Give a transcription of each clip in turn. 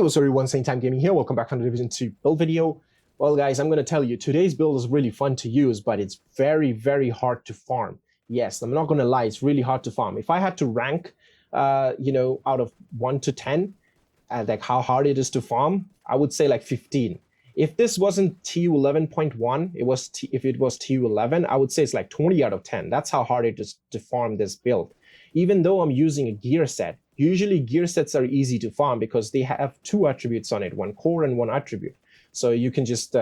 Hey, what's up everyone, Same Time Gaming here. Welcome back to the Division 2 build video. Well guys, I'm going to tell you, today's build is really fun to use, but it's very, very hard to farm. Yes, I'm not going to lie, it's really hard to farm. If I had to rank, out of 1 to 10, like how hard it is to farm, I would say like 15. If this wasn't TU11.1, if it was TU11, I would say it's like 20 out of 10. That's how hard it is to farm this build. Even though I'm using a gear set, usually gear sets are easy to farm because they have two attributes on it, one core and one attribute. So you can just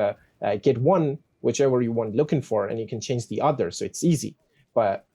get one, whichever you want looking for, and you can change the other. So it's easy, but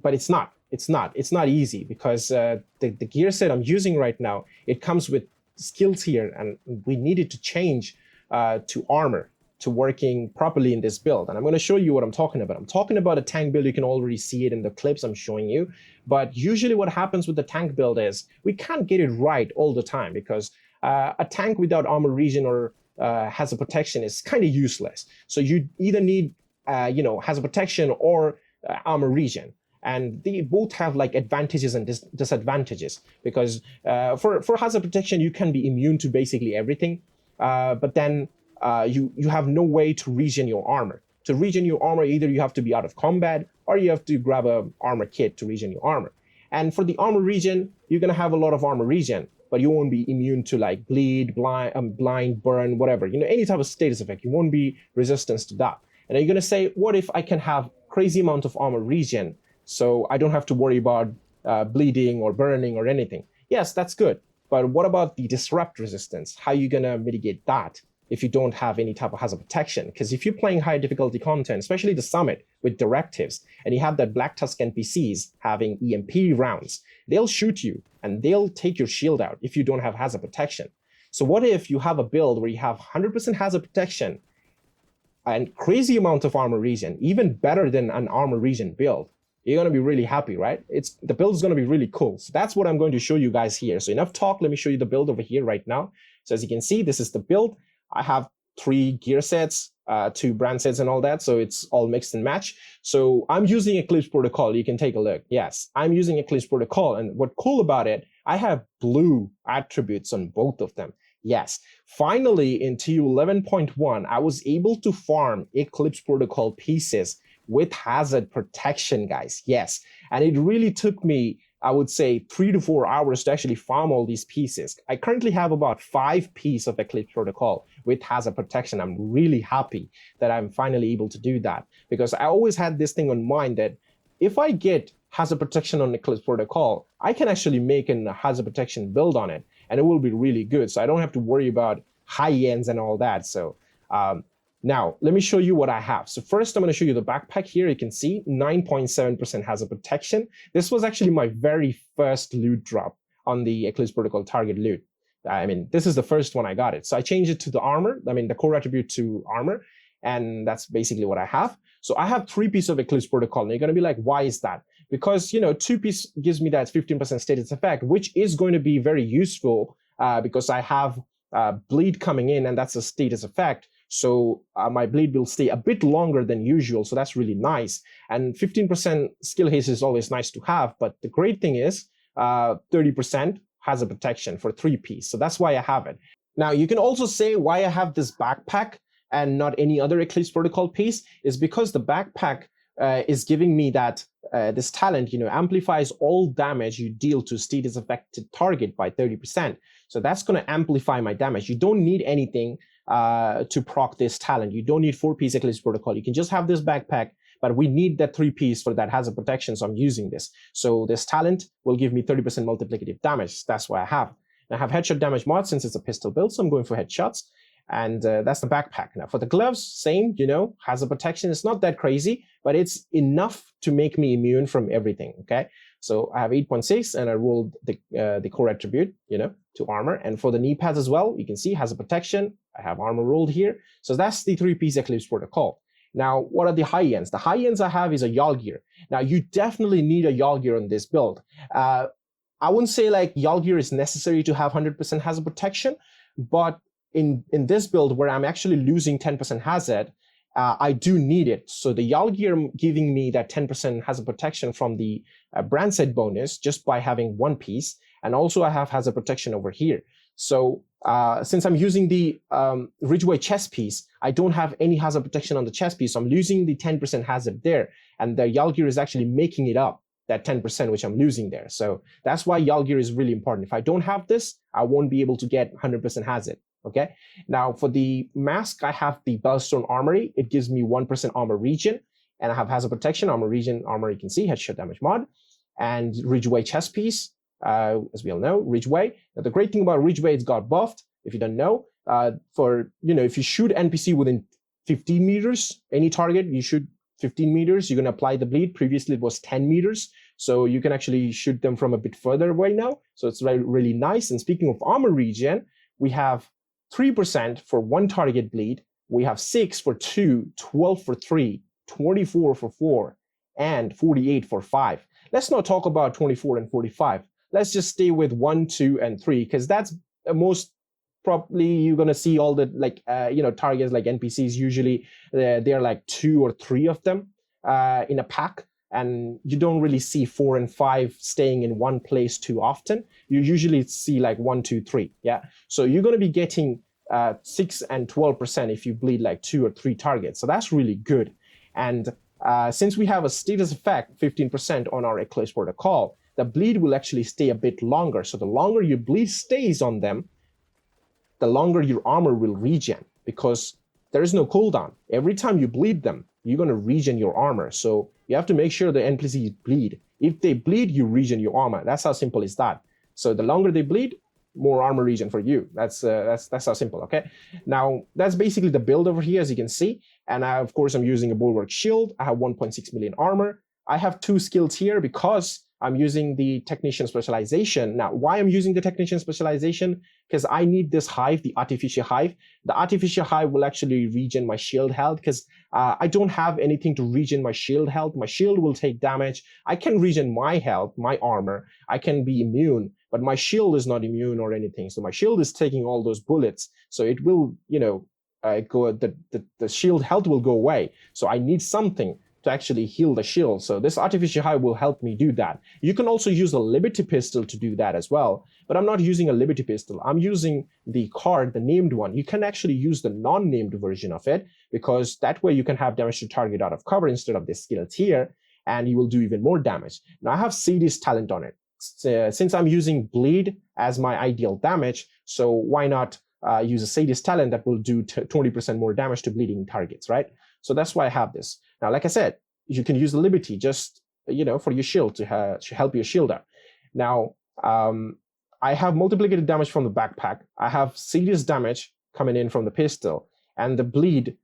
it's not. It's not easy because the gear set I'm using right now, it comes with skills here, and we needed to change to armor to working properly in this build. And I'm going to show you what I'm talking about. I'm talking about a tank build. You can already see it in the clips I'm showing you. But usually what happens with the tank build is we can't get it right all the time because a tank without armor regen or hazard protection is kind of useless. So you either need hazard protection or armor regen. And they both have like advantages and disadvantages because for hazard protection, you can be immune to basically everything. But then you have no way to regen your armor. To regen your armor, either you have to be out of combat or you have to grab a armor kit to regen your armor. And for the armor regen, you're going to have a lot of armor regen, but you won't be immune to like bleed, blind, burn, whatever. Any type of status effect. You won't be resistant to that. And you're going to say, what if I can have crazy amount of armor regen so I don't have to worry about bleeding or burning or anything? Yes, that's good. But what about the disrupt resistance? How are you going to mitigate that if you don't have any type of hazard protection? Because if you're playing high difficulty content, especially the summit with directives, and you have that Black Tusk NPCs having EMP rounds, they'll shoot you and they'll take your shield out if you don't have hazard protection. So what if you have a build where you have 100% hazard protection and crazy amount of armor regen, even better than an armor regen build? You're going to be really happy, right? The build is going to be really cool. So that's what I'm going to show you guys here. So enough talk. Let me show you the build over here right now. So as you can see, this is the build. I have 3 gear sets, 2 brand sets and all that. So it's all mixed and match. So I'm using Eclipse Protocol. You can take a look. Yes, I'm using Eclipse Protocol. And what's cool about it, I have blue attributes on both of them. Yes, finally in TU11.1, I was able to farm Eclipse Protocol pieces with hazard protection, guys. Yes, and it really took me, I would say, 3 to 4 hours to actually farm all these pieces. I currently have about 5 pieces of Eclipse Protocol with hazard protection. I'm really happy that I'm finally able to do that because I always had this thing on mind that if I get hazard protection on Eclipse Protocol, I can actually make a hazard protection build on it and it will be really good. So I don't have to worry about high ends and all that. So now, let me show you what I have. So first, I'm going to show you the backpack here. You can see 9.7% hazard protection. This was actually my very first loot drop on the Eclipse Protocol target loot. I mean, this is the first one I got it. So I changed it to the armor, the core attribute to armor, and that's basically what I have. So I have 3 pieces of Eclipse Protocol. And you're going to be like, why is that? Because, 2 pieces gives me that 15% status effect, which is going to be very useful because I have bleed coming in, and that's a status effect. So my bleed will stay a bit longer than usual. So that's really nice. And 15% skill haste is always nice to have. But the great thing is 30% hazard protection for 3 piece. So that's why I have it. Now, you can also say why I have this backpack and not any other Eclipse Protocol piece is because the backpack is giving me that this talent, amplifies all damage you deal to status affected target by 30%. So that's going to amplify my damage. You don't need anything to proc this talent. You don't need 4-piece Eclipse Protocol. You can just have this backpack, but we need that 3-piece for that hazard protection. So I'm using this. So this talent will give me 30% multiplicative damage. That's what I have. And I have headshot damage mod since it's a pistol build. So I'm going for headshots. And that's the backpack. Now for the gloves, same, hazard protection. It's not that crazy, but it's enough to make me immune from everything. Okay. So I have 8.6 and I rolled the core attribute, to armor. And for the knee pads as well, you can see hazard protection. I have armor rolled here. So that's the 3-piece Eclipse Protocol. Now, what are the high ends? The high ends I have is a Yaw gear. Now, you definitely need a Yaw gear on this build. I wouldn't say like Yaw gear is necessary to have 100% hazard protection, but in this build where I'm actually losing 10% hazard, I do need it. So the Yaw gear giving me that 10% hazard protection from the brand set bonus just by having 1 piece. And also I have hazard protection over here. So since I'm using the Ridgeway chest piece, I don't have any hazard protection on the chest piece. So I'm losing the 10% hazard there. And the Yalgir is actually making it up, that 10% which I'm losing there. So that's why Yalgir is really important. If I don't have this, I won't be able to get 100% hazard. Okay. Now for the mask, I have the Bellstone Armory. It gives me 1% armor regen. And I have hazard protection, armor regen, armor you can see, headshot damage mod, and Ridgeway chest piece. As we all know, Ridgeway. Now, the great thing about Ridgeway, it's got buffed. If you don't know, if you shoot NPC within 15 meters, any target, you shoot 15 meters, you're going to apply the bleed. Previously, it was 10 meters. So you can actually shoot them from a bit further away now. So it's really nice. And speaking of armor regen, we have 3% for one target bleed. We have 6 for 2, 12 for 3, 24 for 4, and 48 for 5. Let's not talk about 24 and 45. Let's just stay with 1, 2, and 3, because that's most probably you're going to see all the targets like NPCs. Usually they're like 2 or 3 of them in a pack, and you don't really see 4 and 5 staying in one place too often. You usually see like 1, 2, 3. Yeah. So you're going to be getting 6 and 12% if you bleed like 2 or 3 targets. So that's really good. And since we have a status effect, 15% on our Eclipse Protocol, the bleed will actually stay a bit longer. So the longer your bleed stays on them, the longer your armor will regen, because there is no cooldown. Every time you bleed them, you're going to regen your armor. So you have to make sure the NPCs bleed. If they bleed, you regen your armor. That's how simple is that. So the longer they bleed, more armor regen for you. That's how simple. Okay. Now that's basically the build over here, as you can see. And of course, I'm using a Bulwark Shield. I have 1.6 million armor. I have 2 skills here because I'm using the Technician Specialization. Now, why I'm using the Technician Specialization? Because I need this hive, the Artificial Hive. The Artificial Hive will actually regen my shield health, because I don't have anything to regen my shield health. My shield will take damage. I can regen my health, my armor. I can be immune, but my shield is not immune or anything. So my shield is taking all those bullets. So it will, the shield health will go away. So I need something to actually heal the shield. So this Artificial Hive will help me do that. You can also use a Liberty Pistol to do that as well, but I'm not using a Liberty Pistol. I'm using the card, the named one. You can actually use the non-named version of it, because that way you can have damage to target out of cover instead of this skill tier, and you will do even more damage. Now I have Sadie's talent on it. Since I'm using bleed as my ideal damage, so why not use a Sadie's talent that will do 20% more damage to bleeding targets, right? So that's why I have this. Now, like I said, you can use the Liberty just, for your shield to help your shield out. Now, I have multiplicated damage from the backpack. I have serious damage coming in from the pistol, and the bleed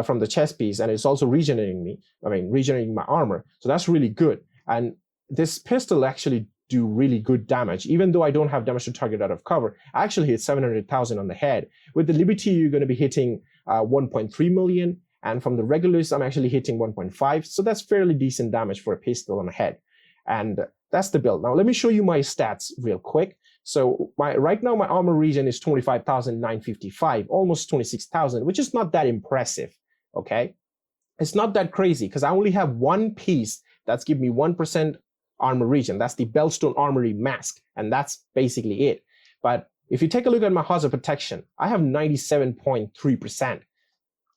from the chest piece, and it's also regenerating my armor. So that's really good. And this pistol actually do really good damage. Even though I don't have damage to target out of cover, I actually hit 700,000 on the head. With the Liberty, you're going to be hitting 1.3 million. And from the Regulus, I'm actually hitting 1.5. So that's fairly decent damage for a pistol on the head. And that's the build. Now, let me show you my stats real quick. So right now, my armor regen is 25,955, almost 26,000, which is not that impressive, okay? It's not that crazy, because I only have one piece that's giving me 1% armor regen. That's the Bellstone Armory mask, and that's basically it. But if you take a look at my hazard protection, I have 97.3%.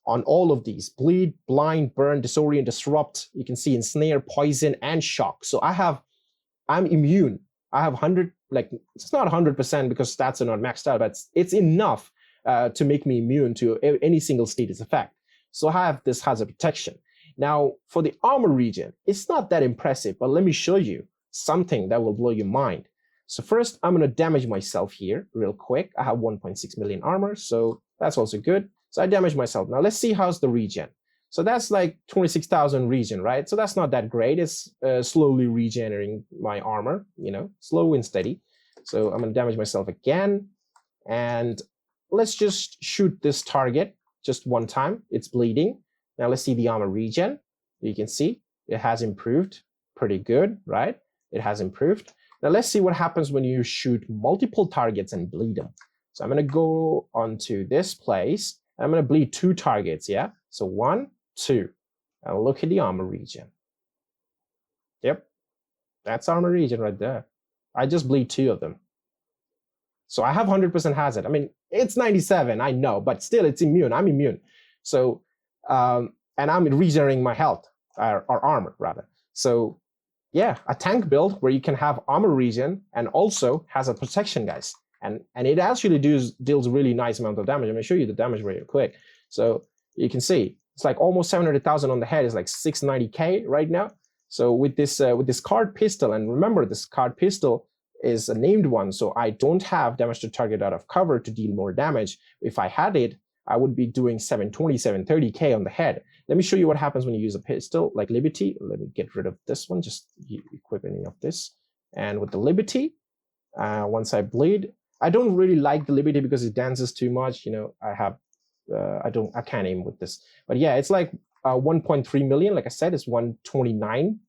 on all of these: bleed, blind, burn, disorient, disrupt. You can see ensnare, poison, and shock. So I'm immune. I have 100, it's not 100% because stats are not maxed out, but it's enough to make me immune to any single status effect. So I have this hazard protection. Now, for the armor regen, it's not that impressive, but let me show you something that will blow your mind. So first, I'm going to damage myself here real quick. I have 1.6 million armor, so that's also good. So I damage myself. Now let's see how's the regen. So that's like 26,000 regen, right? So that's not that great. It's slowly regenerating my armor, slow and steady. So I'm going to damage myself again. And let's just shoot this target just one time. It's bleeding. Now let's see the armor regen. You can see it has improved pretty good, right? It has improved. Now let's see what happens when you shoot multiple targets and bleed them. So I'm going to go onto this place. I'm going to bleed 2 targets, yeah? So 1, 2. And look at the armor regen. Yep, that's armor regen right there. I just bleed 2 of them. So I have 100% hazard. I mean, it's 97, I know, but still it's immune. I'm immune. So, and I'm regenerating my health, or armor rather. So yeah, a tank build where you can have armor regen and also has a protection, guys. And it actually deals a really nice amount of damage. I'm gonna show you the damage really quick. So you can see it's like almost 700,000 on the head. It's like 690k right now. So with this card pistol, and remember this card pistol is a named one, so I don't have damage to target out of cover to deal more damage. If I had it, I would be doing 720, 730k on the head. Let me show you what happens when you use a pistol like Liberty. Let me get rid of this one, just equip any of this. And with the Liberty, once I bleed, I don't really like the Liberty because it dances too much. You know, I can't aim with this. But yeah, it's like 1.3 million. Like I said, it's 129,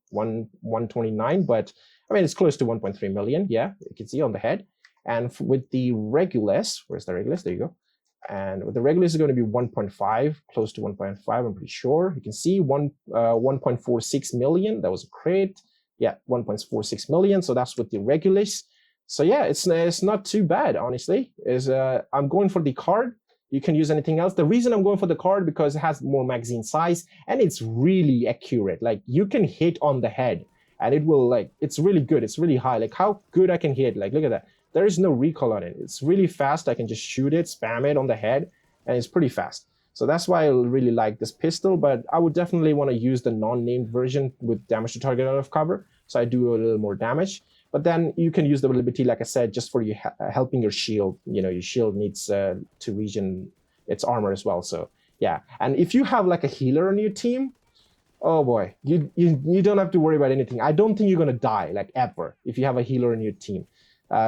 but I mean, it's close to 1.3 million. Yeah, you can see on the head. And with the Regulus, where's the Regulus? There you go. And with the Regulus is going to be 1.5, close to 1.5, I'm pretty sure. You can see 1.46 million. That was a crit. Yeah, 1.46 million. So that's with the Regulus. So yeah, it's not too bad, honestly. I'm going for the card. You can use anything else. The reason I'm going for the card because it has more magazine size and it's really accurate. Like you can hit on the head and it will it's really good. It's really high. Like how good I can hit. Like look at that. There is no recoil on it. It's really fast. I can just shoot it, spam it on the head, and it's pretty fast. So that's why I really like this pistol, but I would definitely want to use the non-named version with damage to target out of cover. So I do a little more damage. But then you can use the Liberty, like I said, just for you helping your shield. You know, your shield needs to regen its armor as well. So yeah, and if you have like a healer on your team, oh boy, you don't have to worry about anything. I don't think you're gonna die like ever if you have a healer on your team,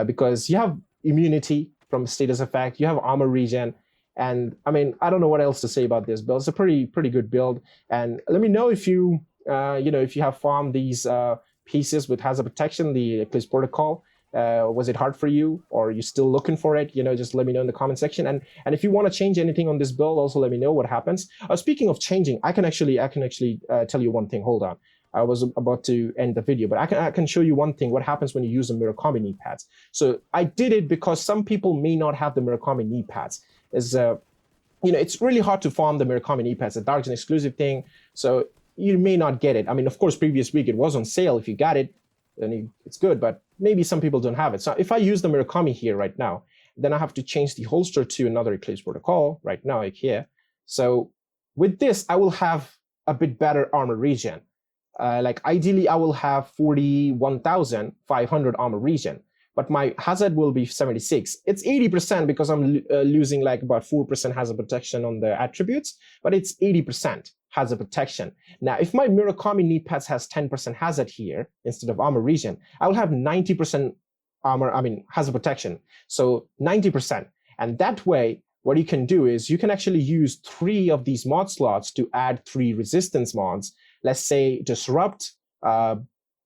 because you have immunity from status effect, you have armor regen, and I mean I don't know what else to say about this build. It's a pretty good build, and let me know if you if you have farmed these pieces with hazard protection, the Eclipse Protocol. Was it hard for you, or are you still looking for it? You know, just let me know in the comment section. And if you want to change anything on this build, also let me know what happens. Speaking of changing, I can actually tell you one thing. Hold on, I was about to end the video, but I can show you one thing. What happens when you use the Murakami knee pads? So I did it because some people may not have the Murakami knee pads. It's really hard to farm the Murakami knee pads. It's a Dark Zone exclusive thing, so you may not get it. I mean, of course, previous week it was on sale. If you got it, then it's good, but maybe some people don't have it. So if I use the Murakami here right now, then I have to change the holster to another Eclipse Protocol right now, like here. So with this, I will have a bit better armor regen. Like ideally, I will have 41,500 armor regen, but my hazard will be 76. It's 80% because I'm losing like about 4% hazard protection on the attributes, but it's 80% hazard protection. Now, if my Murakami knee pads has 10% hazard here instead of armor regen, I will have 90% hazard protection. So 90%. And that way, what you can do is you can actually use 3 of these mod slots to add 3 resistance mods. Let's say Disrupt,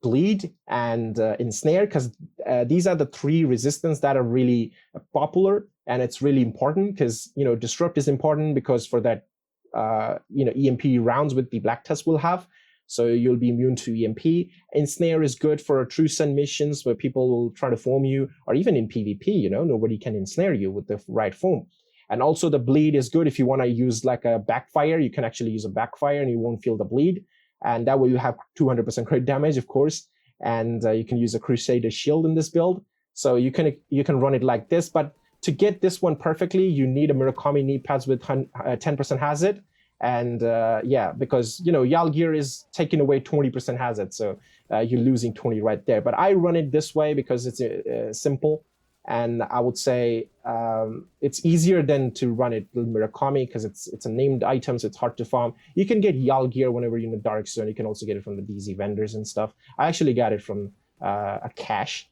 Bleed, and Ensnare, because these are the 3 resistance that are really popular, and it's really important because, Disrupt is important because for that, EMP rounds with the Black Tusk will have, so you'll be immune to EMP. Ensnare is good for True Sun missions where people will try to form you, or even in PvP, nobody can ensnare you with the right form. And also the Bleed is good if you want to use like a backfire. You can actually use a backfire and you won't feel the bleed, and that way you have 200% crit damage, of course. And you can use a Crusader shield in this build, so you can run it like this. But to get this one perfectly, you need a Murakami knee pads with 10% hazard. And yeah, because Yalgir is taking away 20% hazard, so you're losing 20 right there. But I run it this way because it's simple, and I would say it's easier than to run it with Murakami because it's a named item, so it's hard to farm. You can get Yalgir whenever you're in the Dark Zone. You can also get it from the DZ vendors and stuff. I actually got it from a cache,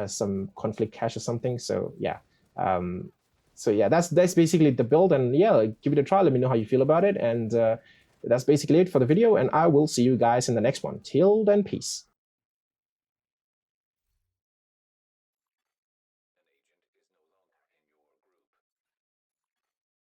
some conflict cache or something. So yeah. So yeah, that's basically the build, and yeah, give it a try. Let me know how you feel about it, and that's basically it for the video, and I will see you guys in the next one. Till then, peace.